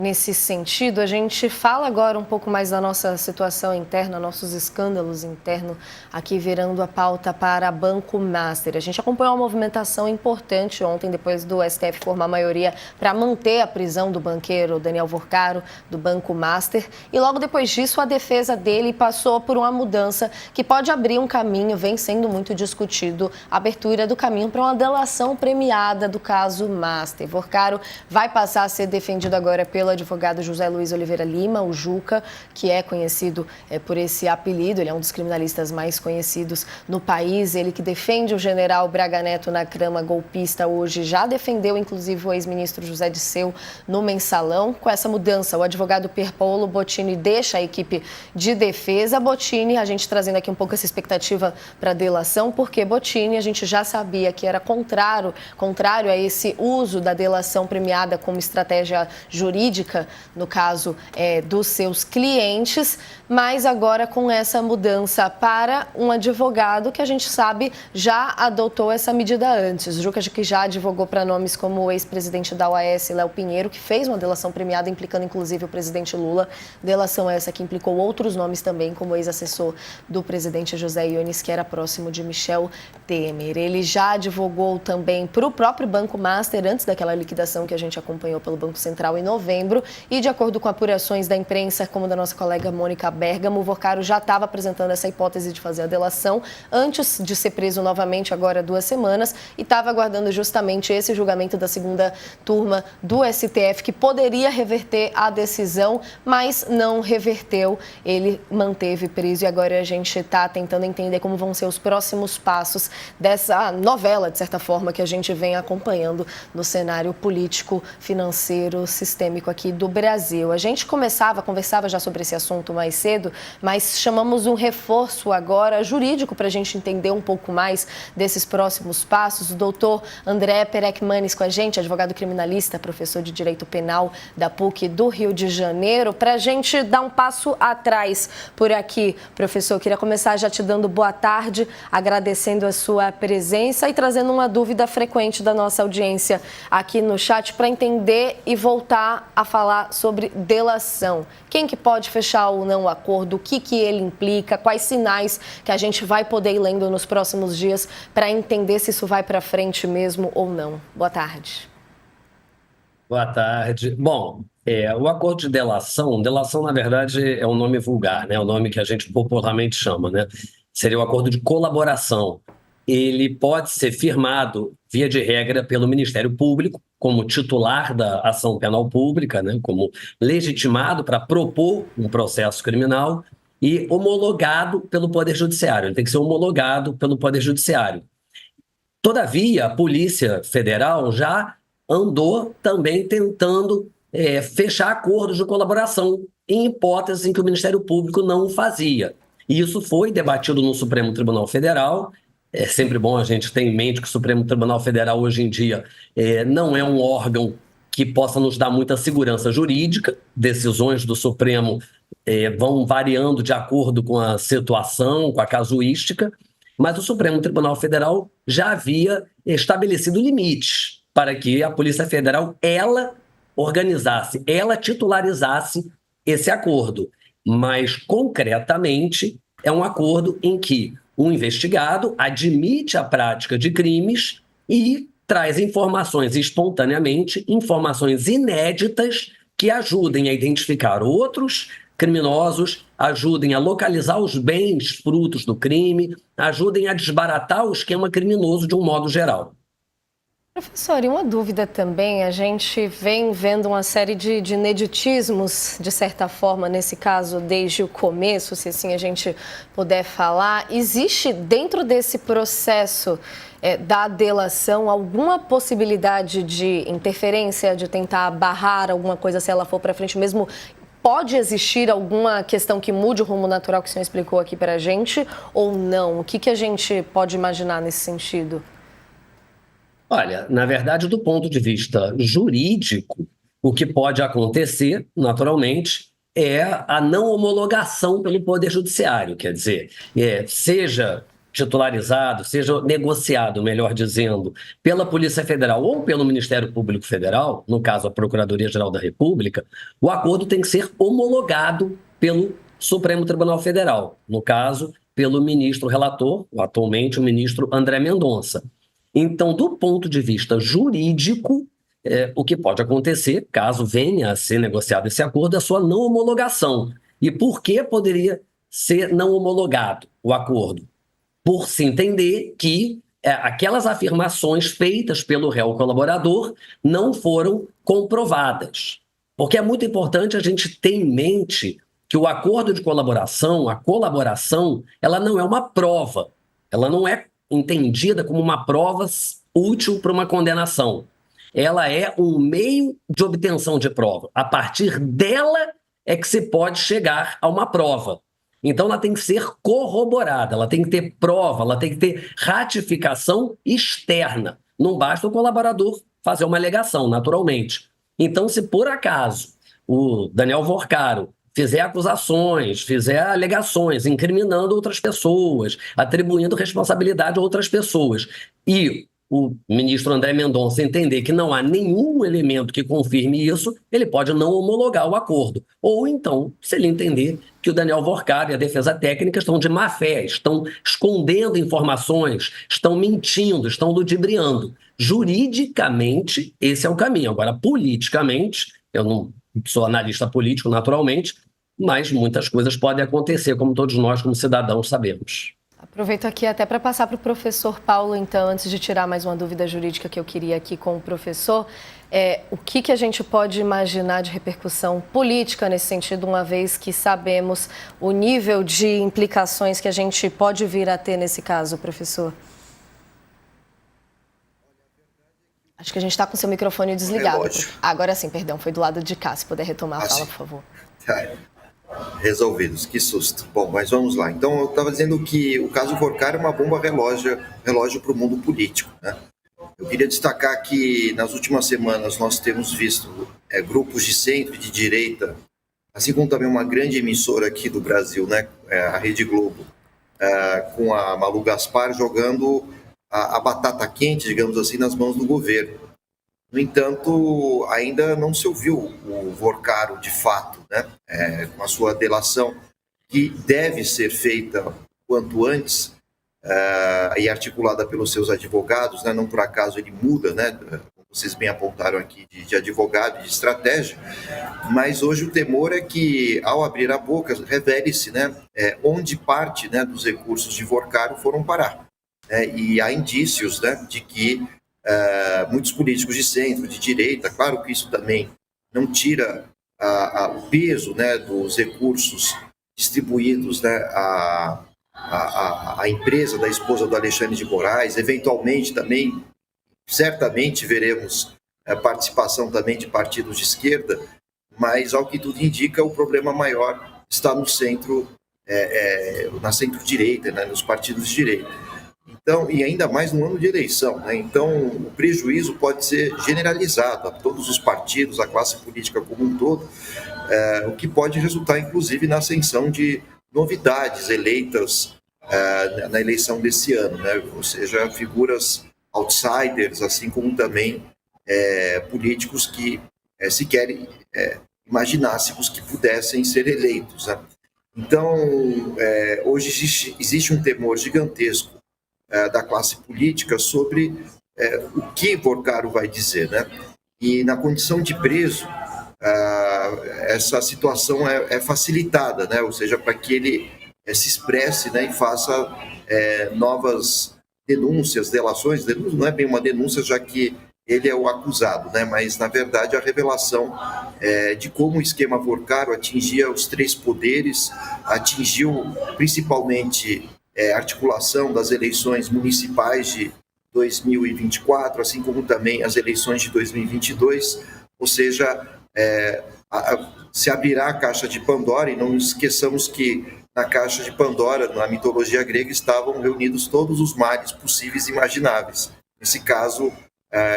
Nesse sentido, a gente fala agora um pouco mais da nossa situação interna, nossos escândalos internos, aqui virando a pauta para Banco Master. A gente acompanhou uma movimentação importante ontem, depois do STF formar a maioria para manter a prisão do banqueiro Daniel Vorcaro, do Banco Master. E logo depois disso, a defesa dele passou por uma mudança que pode abrir um caminho, vem sendo muito discutido, a abertura do caminho para uma delação premiada do caso Master. Vorcaro vai passar a ser defendido agora pelo advogado José Luiz Oliveira Lima, o Juca, que é conhecido por esse apelido. Ele é um dos criminalistas mais conhecidos no país. Ele que defende o general Braga Neto na trama golpista hoje, já defendeu inclusive o ex-ministro José Disseu no Mensalão. Com essa mudança, o advogado Pier Paolo Bottini deixa a equipe de defesa. Bottini, a gente trazendo aqui um pouco essa expectativa para a delação, porque Bottini a gente já sabia que era contrário a esse uso da delação premiada como estratégia jurídica, no caso dos seus clientes, mas agora com essa mudança para um advogado que a gente sabe já adotou essa medida antes. O Juca que já advogou para nomes como o ex-presidente da OAS, Léo Pinheiro, que fez uma delação premiada implicando inclusive o presidente Lula, delação essa que implicou outros nomes também, como o ex-assessor do presidente José Iones, que era próximo de Michel Temer. Ele já advogou também para o próprio Banco Master antes daquela liquidação que a gente acompanhou pelo Banco Central em novembro. E de acordo com apurações da imprensa, como da nossa colega Mônica Bergamo, o Vorcaro já estava apresentando essa hipótese de fazer a delação antes de ser preso novamente, agora há 2 semanas, e estava aguardando justamente esse julgamento da segunda turma do STF, que poderia reverter a decisão, mas não reverteu. Ele manteve preso e agora a gente está tentando entender como vão ser os próximos passos dessa novela, de certa forma, que a gente vem acompanhando no cenário político, financeiro, sistêmico aqui do Brasil. A gente conversava já sobre esse assunto mais cedo, mas chamamos um reforço agora jurídico para a gente entender um pouco mais desses próximos passos. O doutor André Perecmanes com a gente, advogado criminalista, professor de Direito Penal da PUC do Rio de Janeiro. Para a gente dar um passo atrás por aqui, professor, eu queria começar já te dando boa tarde, agradecendo a sua presença e trazendo uma dúvida frequente da nossa audiência aqui no chat para entender e voltar a falar sobre delação. Quem que pode fechar ou não o acordo, o que ele implica, quais sinais que a gente vai poder ir lendo nos próximos dias para entender se isso vai para frente mesmo ou não. Boa tarde. Boa tarde. Bom, o acordo de delação na verdade é um nome vulgar, né? É o nome que a gente popularmente chama, né? Seria o acordo de colaboração. Ele pode ser firmado, via de regra, pelo Ministério Público, como titular da ação penal pública, né, como legitimado para propor um processo criminal e homologado pelo Poder Judiciário. Ele tem que ser homologado pelo Poder Judiciário. Todavia, a Polícia Federal já andou também tentando fechar acordos de colaboração em hipóteses em que o Ministério Público não o fazia. E isso foi debatido no Supremo Tribunal Federal. É sempre bom a gente ter em mente que o Supremo Tribunal Federal, hoje em dia, não é um órgão que possa nos dar muita segurança jurídica. Decisões do Supremo vão variando de acordo com a situação, com a casuística, mas o Supremo Tribunal Federal já havia estabelecido limites para que a Polícia Federal, ela organizasse, ela titularizasse esse acordo. Mas, concretamente, é um acordo em que o investigado admite a prática de crimes e traz informações espontaneamente, informações inéditas que ajudem a identificar outros criminosos, ajudem a localizar os bens frutos do crime, ajudem a desbaratar o esquema criminoso de um modo geral. Professor, e uma dúvida também, a gente vem vendo uma série de ineditismos, de certa forma, nesse caso, desde o começo, se assim a gente puder falar. Existe dentro desse processo da delação alguma possibilidade de interferência, de tentar barrar alguma coisa se ela for para frente mesmo? Pode existir alguma questão que mude o rumo natural que o senhor explicou aqui para a gente ou não? O que a gente pode imaginar nesse sentido? Olha, na verdade, do ponto de vista jurídico, o que pode acontecer, naturalmente, é a não homologação pelo Poder Judiciário. Quer dizer, seja titularizado, seja negociado, melhor dizendo, pela Polícia Federal ou pelo Ministério Público Federal, no caso a Procuradoria-Geral da República, o acordo tem que ser homologado pelo Supremo Tribunal Federal, no caso, pelo ministro relator, atualmente o ministro André Mendonça. Então, do ponto de vista jurídico, o que pode acontecer, caso venha a ser negociado esse acordo, é a sua não homologação. E por que poderia ser não homologado o acordo? Por se entender que aquelas afirmações feitas pelo réu colaborador não foram comprovadas. Porque é muito importante a gente ter em mente que o acordo de colaboração, a colaboração, ela não é uma prova, ela não é entendida como uma prova útil para uma condenação. Ela é um meio de obtenção de prova. A partir dela é que se pode chegar a uma prova. Então, ela tem que ser corroborada, ela tem que ter prova, ela tem que ter ratificação externa. Não basta o colaborador fazer uma alegação, naturalmente. Então, se por acaso o Daniel Vorcaro fizer acusações, fizer alegações, incriminando outras pessoas, atribuindo responsabilidade a outras pessoas, e o ministro André Mendonça entender que não há nenhum elemento que confirme isso, ele pode não homologar o acordo. Ou então, se ele entender que o Daniel Vorcaro e a defesa técnica estão de má fé, estão escondendo informações, estão mentindo, estão ludibriando. Juridicamente, esse é o caminho. Agora, politicamente, eu não sou analista político, naturalmente, mas muitas coisas podem acontecer, como todos nós, como cidadãos, sabemos. Aproveito aqui até para passar para o professor Paulo, então, antes de tirar mais uma dúvida jurídica que eu queria aqui com o professor, o que a gente pode imaginar de repercussão política nesse sentido, uma vez que sabemos o nível de implicações que a gente pode vir a ter nesse caso, professor? Acho que a gente está com seu microfone desligado. Agora sim, perdão, foi do lado de cá, se puder retomar a fala, por favor. Resolvidos, que susto. Bom, mas vamos lá. Então, eu estava dizendo que o caso Vorcaro é uma bomba relógio para o mundo político, né? Eu queria destacar que nas últimas semanas nós temos visto grupos de centro e de direita, assim como também uma grande emissora aqui do Brasil, né, a Rede Globo, com a Malu Gaspar jogando a batata quente, digamos assim, nas mãos do governo. No entanto, ainda não se ouviu o Vorcaro de fato, né, com a sua delação, que deve ser feita quanto antes e articulada pelos seus advogados, né, não por acaso ele muda, né, como vocês bem apontaram aqui, de advogado e de estratégia, mas hoje o temor é que, ao abrir a boca, revele-se, né, onde parte, né, dos recursos de Vorcaro foram parar. E há indícios, né, de que muitos políticos de centro, de direita, claro que isso também não tira o peso, né, dos recursos distribuídos, né, à empresa da esposa do Alexandre de Moraes, eventualmente também, certamente veremos participação também de partidos de esquerda, mas ao que tudo indica, o problema maior está no centro, na centro-direita, né, nos partidos de direita. Então, e ainda mais no ano de eleição, né? Então, o prejuízo pode ser generalizado a todos os partidos, a classe política como um todo, o que pode resultar, inclusive, na ascensão de novidades eleitas na eleição desse ano, né? Ou seja, figuras outsiders, assim como também políticos que sequer imaginássemos que pudessem ser eleitos, né? Então, hoje existe um temor gigantesco da classe política sobre o que Vorcaro vai dizer, né? E na condição de preso, essa situação é facilitada, né? Ou seja, para que ele se expresse, né, e faça novas denúncias, delações. Não é bem uma denúncia, já que ele é o acusado, né? Mas, na verdade, a revelação de como o esquema Vorcaro atingia os três poderes, atingiu principalmente a articulação das eleições municipais de 2024, assim como também as eleições de 2022, ou seja, se abrirá a caixa de Pandora, e não esqueçamos que na caixa de Pandora, na mitologia grega, estavam reunidos todos os males possíveis e imagináveis. Nesse caso,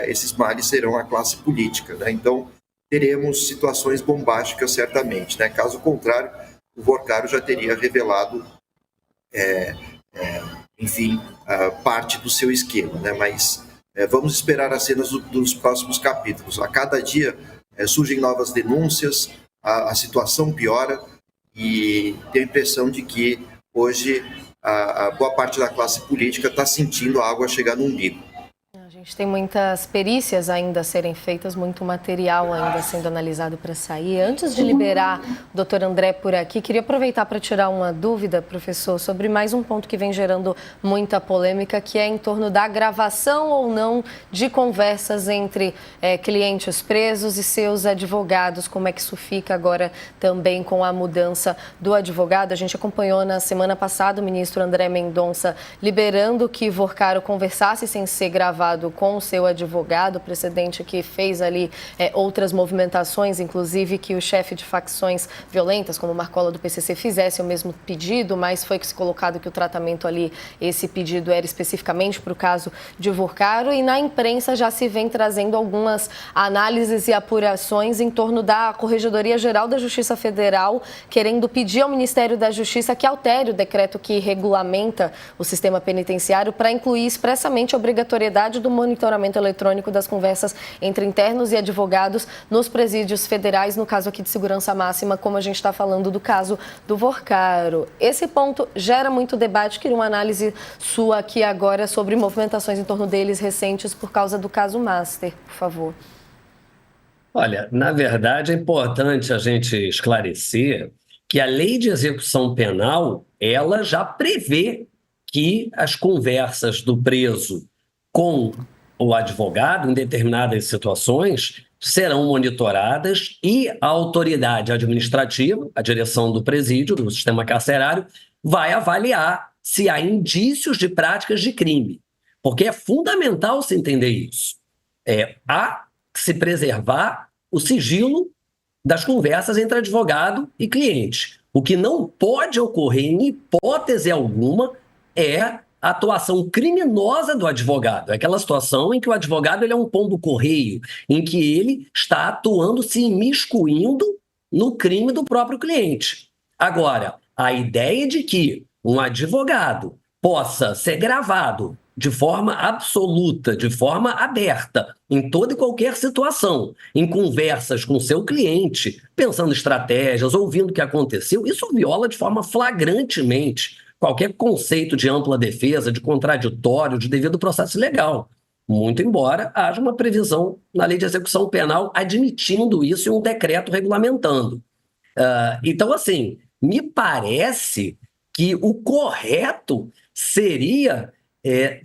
esses males serão a classe política, né? Então, teremos situações bombásticas, certamente, né? Caso contrário, o Vorcaro já teria revelado enfim, parte do seu esquema, né? Mas vamos esperar as cenas dos próximos capítulos. A cada dia surgem novas denúncias, a situação piora e tenho a impressão de que hoje a boa parte da classe política está sentindo a água chegar no umbigo. A gente tem muitas perícias ainda a serem feitas, muito material ainda sendo analisado para sair. Antes de liberar o doutor André por aqui, queria aproveitar para tirar uma dúvida, professor, sobre mais um ponto que vem gerando muita polêmica, que é em torno da gravação ou não de conversas entre clientes presos e seus advogados. Como é que isso fica agora também com a mudança do advogado? A gente acompanhou na semana passada o ministro André Mendonça liberando que Vorcaro conversasse sem ser gravado com o seu advogado, precedente que fez ali outras movimentações, inclusive que o chefe de facções violentas, como o Marcola do PCC, fizesse o mesmo pedido, mas foi colocado que o tratamento ali, esse pedido era especificamente para o caso de Vorcaro, e na imprensa já se vem trazendo algumas análises e apurações em torno da Corregedoria Geral da Justiça Federal, querendo pedir ao Ministério da Justiça que altere o decreto que regulamenta o sistema penitenciário para incluir expressamente a obrigatoriedade do monitoramento eletrônico das conversas entre internos e advogados nos presídios federais, no caso aqui de segurança máxima, como a gente está falando do caso do Vorcaro. Esse ponto gera muito debate, queria uma análise sua aqui agora sobre movimentações em torno deles recentes por causa do caso Master, por favor. Olha, na verdade é importante a gente esclarecer que a lei de execução penal, ela já prevê que as conversas do preso com o advogado, em determinadas situações, serão monitoradas e a autoridade administrativa, a direção do presídio, do sistema carcerário, vai avaliar se há indícios de práticas de crime. Porque é fundamental se entender isso. Há que se preservar o sigilo das conversas entre advogado e cliente. O que não pode ocorrer, em hipótese alguma, é a atuação criminosa do advogado. É aquela situação em que o advogado ele é um pombo-correio, em que ele está atuando, se imiscuindo no crime do próprio cliente. Agora, a ideia de que um advogado possa ser gravado de forma absoluta, de forma aberta, em toda e qualquer situação, em conversas com seu cliente, pensando estratégias, ouvindo o que aconteceu, isso viola de forma flagrantemente qualquer conceito de ampla defesa, de contraditório, de devido processo legal. Muito embora haja uma previsão na lei de execução penal admitindo isso em um decreto regulamentando. Então, assim, me parece que o correto seria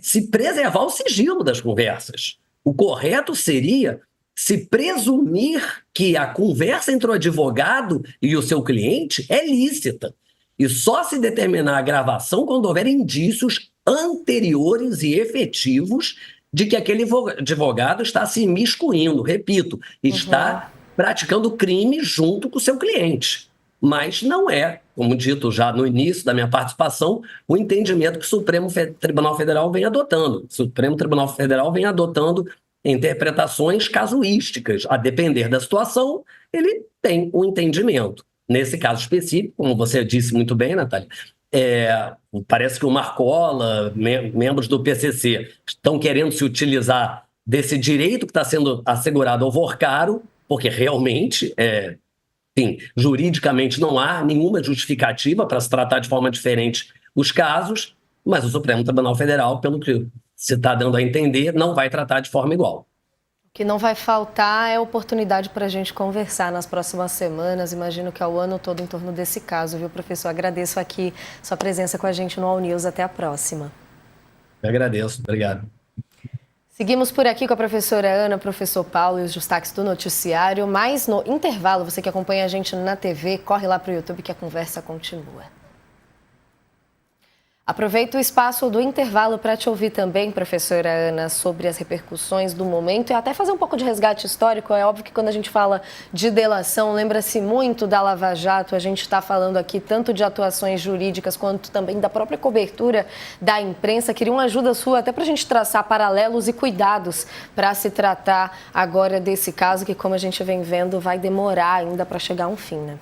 se preservar o sigilo das conversas. O correto seria se presumir que a conversa entre o advogado e o seu cliente é lícita. E só se determinar a gravação quando houver indícios anteriores e efetivos de que aquele advogado está se imiscuindo, repito, está praticando crime junto com o seu cliente. Mas não é, como dito já no início da minha participação, o entendimento que o Supremo Tribunal Federal vem adotando. O Supremo Tribunal Federal vem adotando interpretações casuísticas. A depender da situação, ele tem um entendimento. Nesse caso específico, como você disse muito bem, Natália, parece que o Marcola, membros do PCC, estão querendo se utilizar desse direito que está sendo assegurado ao Vorcaro, porque realmente, juridicamente não há nenhuma justificativa para se tratar de forma diferente os casos, mas o Supremo Tribunal Federal, pelo que se está dando a entender, não vai tratar de forma igual. O que não vai faltar é oportunidade para a gente conversar nas próximas semanas, imagino que ao ano todo em torno desse caso, viu, professor? Agradeço aqui sua presença com a gente no All News. Até a próxima. Eu agradeço, obrigado. Seguimos por aqui com a professora Ana, professor Paulo e os destaques do noticiário, mas no intervalo, você que acompanha a gente na TV, corre lá para o YouTube que a conversa continua. Aproveito o espaço do intervalo para te ouvir também, professora Ana, sobre as repercussões do momento e até fazer um pouco de resgate histórico. É óbvio que quando a gente fala de delação, lembra-se muito da Lava Jato. A gente está falando aqui tanto de atuações jurídicas quanto também da própria cobertura da imprensa. Queria uma ajuda sua até para a gente traçar paralelos e cuidados para se tratar agora desse caso que, como a gente vem vendo, vai demorar ainda para chegar a um fim, né?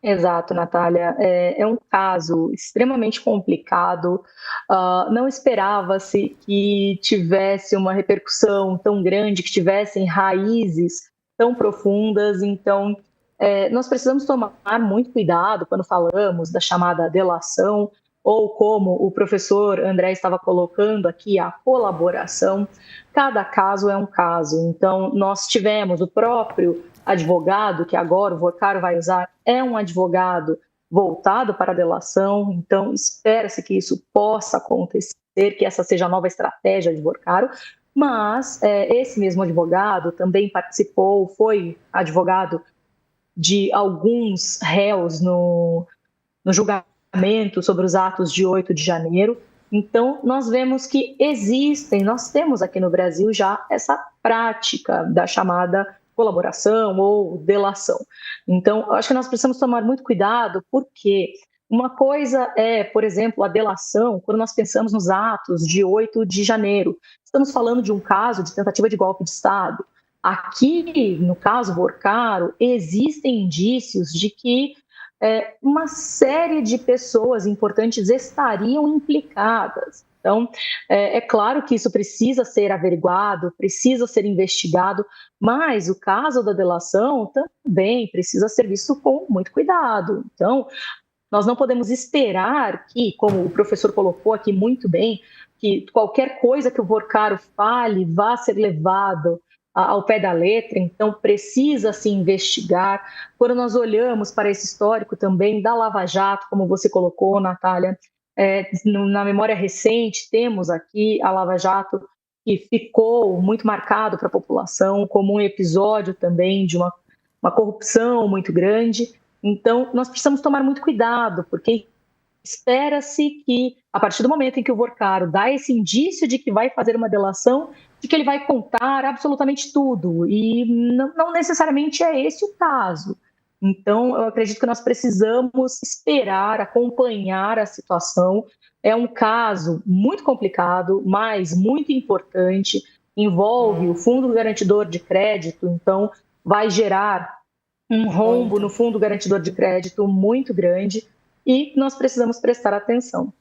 Exato, Natália. É um caso extremamente complicado. Não esperava-se que tivesse uma repercussão tão grande, que tivessem raízes tão profundas. Então, nós precisamos tomar muito cuidado quando falamos da chamada delação, ou como o professor André estava colocando aqui, a colaboração. Cada caso é um caso. Então, nós tivemos o próprio advogado, que agora o Vocaro vai usar, é um advogado voltado para a delação, então espera-se que isso possa acontecer, que essa seja a nova estratégia de Vocaro, mas esse mesmo advogado também participou, foi advogado de alguns réus no julgamento sobre os atos de 8 de janeiro. Então, nós vemos que nós temos aqui no Brasil já essa prática da chamada colaboração ou delação. Então, eu acho que nós precisamos tomar muito cuidado, porque uma coisa é, por exemplo, a delação, quando nós pensamos nos atos de 8 de janeiro. Estamos falando de um caso de tentativa de golpe de Estado. Aqui, no caso Vocaro, existem indícios de que uma série de pessoas importantes estariam implicadas. Então, é claro que isso precisa ser averiguado, precisa ser investigado, mas o caso da delação também precisa ser visto com muito cuidado. Então, nós não podemos esperar que, como o professor colocou aqui muito bem, que qualquer coisa que o Vocaro fale vá ser levado ao pé da letra, então precisa se investigar. Quando nós olhamos para esse histórico também da Lava Jato, como você colocou, Natália, na memória recente temos aqui a Lava Jato, que ficou muito marcado para a população como um episódio também de uma corrupção muito grande. Então, nós precisamos tomar muito cuidado, porque espera-se que, a partir do momento em que o Vocaro dá esse indício de que vai fazer uma delação, de que ele vai contar absolutamente tudo, e não necessariamente é esse o caso. Então, eu acredito que nós precisamos esperar, acompanhar a situação. É um caso muito complicado, mas muito importante, envolve o Fundo Garantidor de Crédito, então vai gerar um rombo no Fundo Garantidor de Crédito muito grande, e nós precisamos prestar atenção.